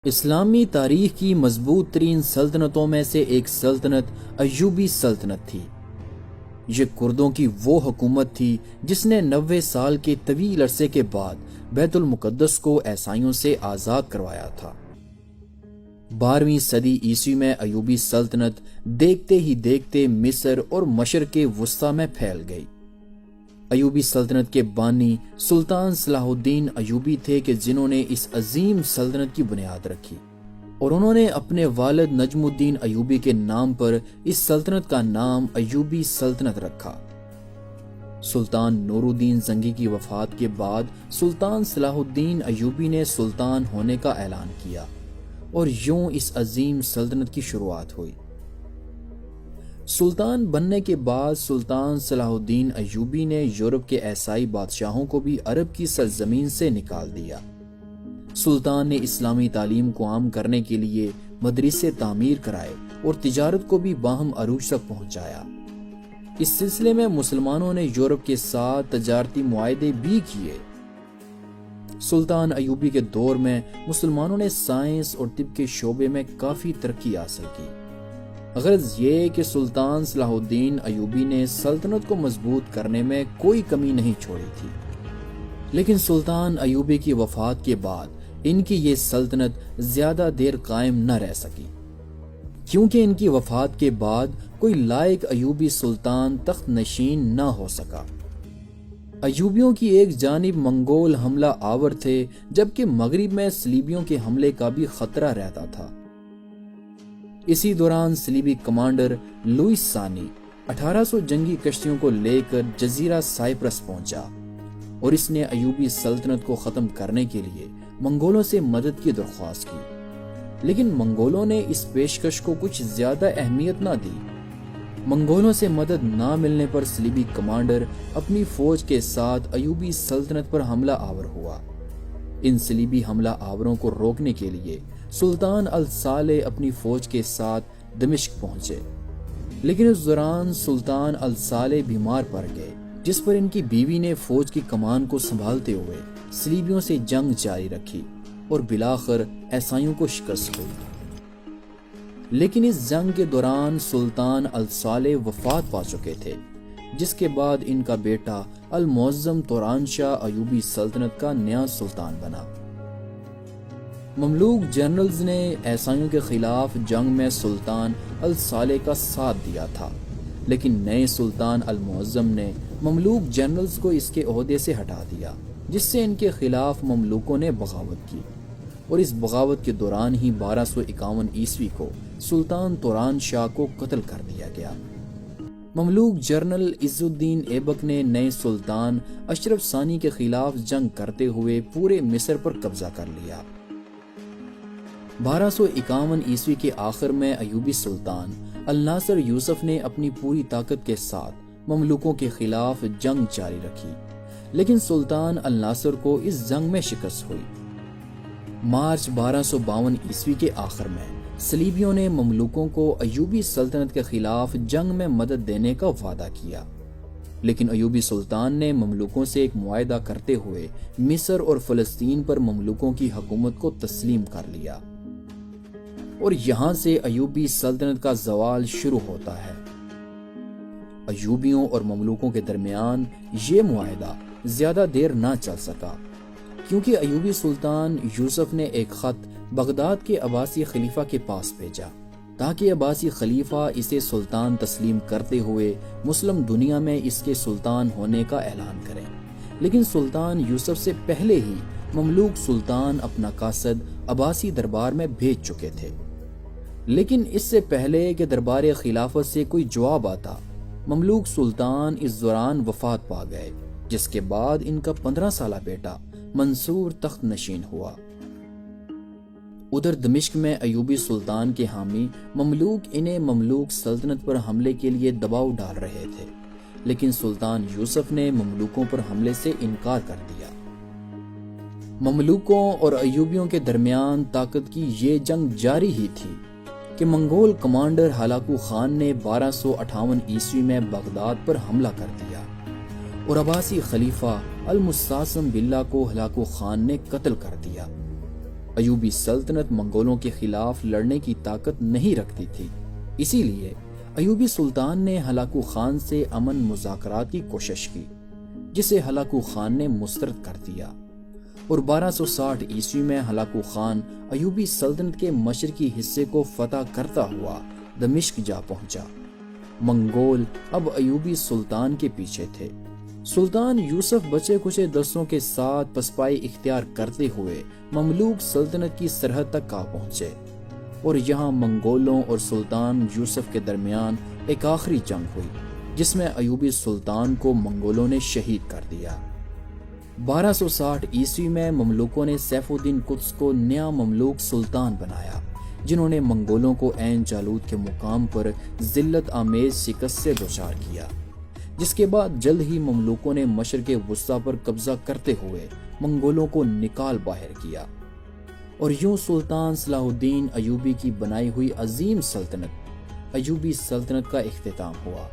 اسلامی تاریخ کی مضبوط ترین سلطنتوں میں سے ایک سلطنت ایوبی سلطنت تھی۔ یہ کردوں کی وہ حکومت تھی جس نے 90 سال کے طویل عرصے کے بعد بیت المقدس کو عیسائیوں سے آزاد کروایا تھا۔ 12ویں صدی عیسوی میں ایوبی سلطنت دیکھتے ہی دیکھتے مصر اور مشرق وسطی میں پھیل گئی۔ ایوبی سلطنت کے بانی سلطان صلاح الدین ایوبی تھے کہ جنہوں نے اس عظیم سلطنت کی بنیاد رکھی، اور انہوں نے اپنے والد نجم الدین ایوبی کے نام پر اس سلطنت کا نام ایوبی سلطنت رکھا۔ سلطان نور الدین زنگی کی وفات کے بعد سلطان صلاح الدین ایوبی نے سلطان ہونے کا اعلان کیا، اور یوں اس عظیم سلطنت کی شروعات ہوئی۔ سلطان بننے کے بعد سلطان صلاح الدین ایوبی نے یورپ کے عیسائی بادشاہوں کو بھی عرب کی سرزمین سے نکال دیا۔ سلطان نے اسلامی تعلیم کو عام کرنے کے لیے مدرسے تعمیر کرائے اور تجارت کو بھی باہم عروج تک پہنچایا۔ اس سلسلے میں مسلمانوں نے یورپ کے ساتھ تجارتی معاہدے بھی کیے۔ سلطان ایوبی کے دور میں مسلمانوں نے سائنس اور طب کے شعبے میں کافی ترقی حاصل کی۔ غرض یہ کہ سلطان صلاح الدین ایوبی نے سلطنت کو مضبوط کرنے میں کوئی کمی نہیں چھوڑی تھی، لیکن سلطان ایوبی کی وفات کے بعد ان کی یہ سلطنت زیادہ دیر قائم نہ رہ سکی، کیونکہ ان کی وفات کے بعد کوئی لائق ایوبی سلطان تخت نشین نہ ہو سکا۔ ایوبیوں کی ایک جانب منگول حملہ آور تھے، جبکہ مغرب میں صلیبیوں کے حملے کا بھی خطرہ رہتا تھا۔ اسی دوران صلیبی کمانڈر لوئس ثانی 1800 جنگی کشتیوں کو لے کر جزیرہ سائپرس پہنچا، اور اس نے ایوبی سلطنت کو ختم کرنے کے لیے منگولوں سے مدد کی درخواست کی، لیکن منگولوں نے اس پیشکش کو کچھ زیادہ اہمیت نہ دی۔ منگولوں سے مدد نہ ملنے پر صلیبی کمانڈر اپنی فوج کے ساتھ ایوبی سلطنت پر حملہ آور ہوا۔ ان صلیبی حملہ آوروں کو روکنے کے لیے سلطان الصالح اپنی فوج کے ساتھ دمشق پہنچے، لیکن اس دوران سلطان الصالح بیمار پڑ گئے، جس پر ان کی بیوی نے فوج کی کمان کو سنبھالتے ہوئے صلیبیوں سے جنگ جاری رکھی اور بالآخر عیسائیوں کو شکست ہوئی۔ لیکن اس جنگ کے دوران سلطان الصالح وفات پا چکے تھے، جس کے بعد ان کا بیٹا المعظم توران شاہ ایوبی سلطنت کا نیا سلطان بنا۔ مملوک جنرلز نے عیسائیوں کے خلاف جنگ میں سلطان الصالح کا ساتھ دیا تھا، لیکن نئے سلطان المعظم نے مملوک جنرلز کو اس کے عہدے سے ہٹا دیا، جس سے ان کے خلاف مملوکوں نے بغاوت کی، اور اس بغاوت کے دوران ہی 1251 عیسوی کو سلطان توران شاہ کو قتل کر دیا گیا۔ مملوک جنرل عز الدین ایبک نے نئے سلطان اشرف ثانی کے خلاف جنگ کرتے ہوئے پورے مصر پر قبضہ کر لیا۔ 1251 عیسوی کے آخر میں ایوبی سلطان الناصر یوسف نے اپنی پوری طاقت کے ساتھ مملوکوں کے خلاف جنگ جاری رکھی، لیکن سلطان الناصر کو اس جنگ میں شکست ہوئی۔ مارچ 1252 عیسوی کے آخر میں صلیبیوں نے مملوکوں کو ایوبی سلطنت کے خلاف جنگ میں مدد دینے کا وعدہ کیا، لیکن ایوبی سلطان نے مملوکوں سے ایک معاہدہ کرتے ہوئے مصر اور فلسطین پر مملوکوں کی حکومت کو تسلیم کر لیا، اور یہاں سے ایوبی سلطنت کا زوال شروع ہوتا ہے۔ ایوبیوں اور مملوکوں کے درمیان یہ معاہدہ زیادہ دیر نہ چل سکا، کیونکہ ایوبی سلطان یوسف نے ایک خط بغداد کے عباسی خلیفہ کے پاس بھیجا، تاکہ عباسی خلیفہ اسے سلطان تسلیم کرتے ہوئے مسلم دنیا میں اس کے سلطان ہونے کا اعلان کریں، لیکن سلطان یوسف سے پہلے ہی مملوک سلطان اپنا قاصد عباسی دربار میں بھیج چکے تھے۔ لیکن اس سے پہلے کہ دربار خلافت سے کوئی جواب آتا، مملوک سلطان اس دوران وفات پا گئے، جس کے بعد ان کا 15 سالہ بیٹا منصور تخت نشین ہوا۔ ادھر دمشق میں ایوبی سلطان کے حامی مملوک انہیں مملوک سلطنت پر حملے کے لیے دباؤ ڈال رہے تھے، لیکن سلطان یوسف نے مملوکوں پر حملے سے انکار کر دیا۔ مملوکوں اور ایوبیوں کے درمیان طاقت کی یہ جنگ جاری ہی تھی کہ منگول کمانڈر ہلاکو خان نے 1258 عیسوی میں بغداد پر حملہ کر دیا، اور عباسی خلیفہ المستعصم باللہ کو ہلاکو خان نے قتل کر دیا۔ ایوبی سلطنت منگولوں کے خلاف لڑنے کی طاقت نہیں رکھتی تھی، اسی لیے ایوبی سلطان نے ہلاکو خان سے امن مذاکرات کی کوشش کی، جسے ہلاکو خان نے مسترد کر دیا، اور 1260 عیسوی میں ہلاکو خان ایوبی سلطنت کے مشرقی حصے کو فتح کرتا ہوا دمشق جا پہنچا۔ منگول اب ایوبی سلطان کے پیچھے تھے۔ سلطان یوسف بچے کچے دستوں کے ساتھ پسپائی اختیار کرتے ہوئے مملوک سلطنت کی سرحد تک آ پہنچے، اور یہاں منگولوں اور سلطان یوسف کے درمیان ایک آخری جنگ ہوئی، جس میں ایوبی سلطان کو منگولوں نے شہید کر دیا۔ 1260 عیسوی میں مملوکوں نے سیف الدین قدس کو نیا مملوک سلطان بنایا، جنہوں نے منگولوں کو عین جالوت کے مقام پر ذلت آمیز شکست سے دوچار کیا، جس کے بعد جلد ہی مملوکوں نے مشرق وسطیٰ پر قبضہ کرتے ہوئے منگولوں کو نکال باہر کیا، اور یوں سلطان صلاح الدین ایوبی کی بنائی ہوئی عظیم سلطنت ایوبی سلطنت کا اختتام ہوا۔